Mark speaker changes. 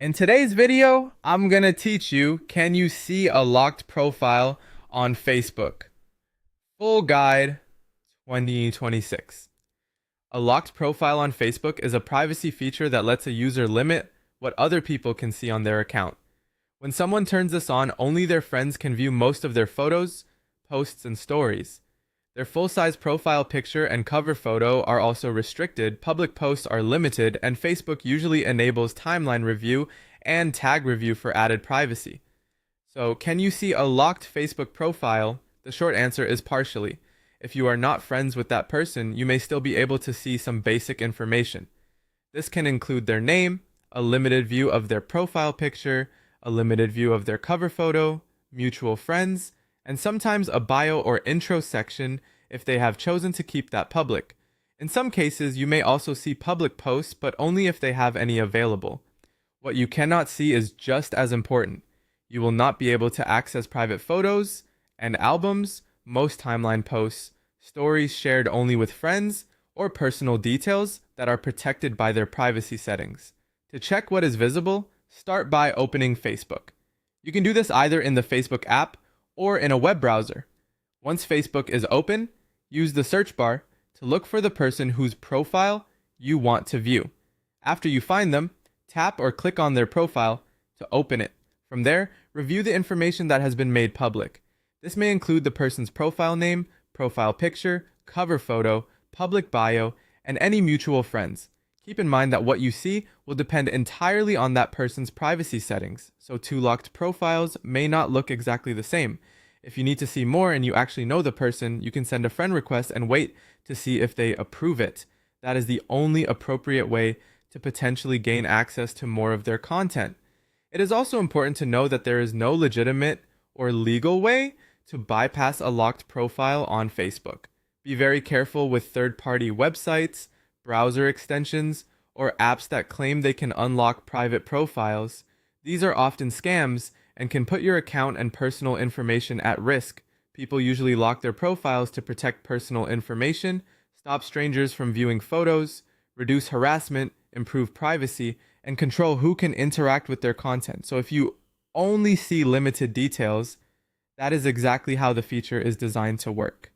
Speaker 1: In today's video, I'm gonna teach you, can you see a locked profile on Facebook? Full guide 2026. A locked profile on Facebook is a privacy feature that lets a user limit what other people can see on their account. When someone turns this on, only their friends can view most of their photos, posts, and stories. Their full-size profile picture and cover photo are also restricted, public posts are limited, and Facebook usually enables timeline review and tag review for added privacy. So, can you see a locked Facebook profile? The short answer is partially. If you are not friends with that person, you may still be able to see some basic information. This can include their name, a limited view of their profile picture, a limited view of their cover photo, mutual friends, and sometimes a bio or intro section if they have chosen to keep that public. In some cases, you may also see public posts, but only if they have any available. What you cannot see is just as important. You will not be able to access private photos and albums, most timeline posts, stories shared only with friends, or personal details that are protected by their privacy settings. To check what is visible, start by opening Facebook. You can do this either in the Facebook app or in a web browser. Once Facebook is open, use the search bar to look for the person whose profile you want to view. After you find them, tap or click on their profile to open it. From there, review the information that has been made public. This may include the person's profile name, profile picture, cover photo, public bio, and any mutual friends. Keep in mind that what you see will depend entirely on that person's privacy settings, so two locked profiles may not look exactly the same. If you need to see more and you actually know the person, you can send a friend request and wait to see if they approve it. That is the only appropriate way to potentially gain access to more of their content. It is also important to know that there is no legitimate or legal way to bypass a locked profile on Facebook. Be very careful with third-party websites, browser extensions, or apps that claim they can unlock private profiles. These are often scams and can put your account and personal information at risk. People usually lock their profiles to protect personal information, stop strangers from viewing photos, reduce harassment, improve privacy, and control who can interact with their content. So if you only see limited details, that is exactly how the feature is designed to work.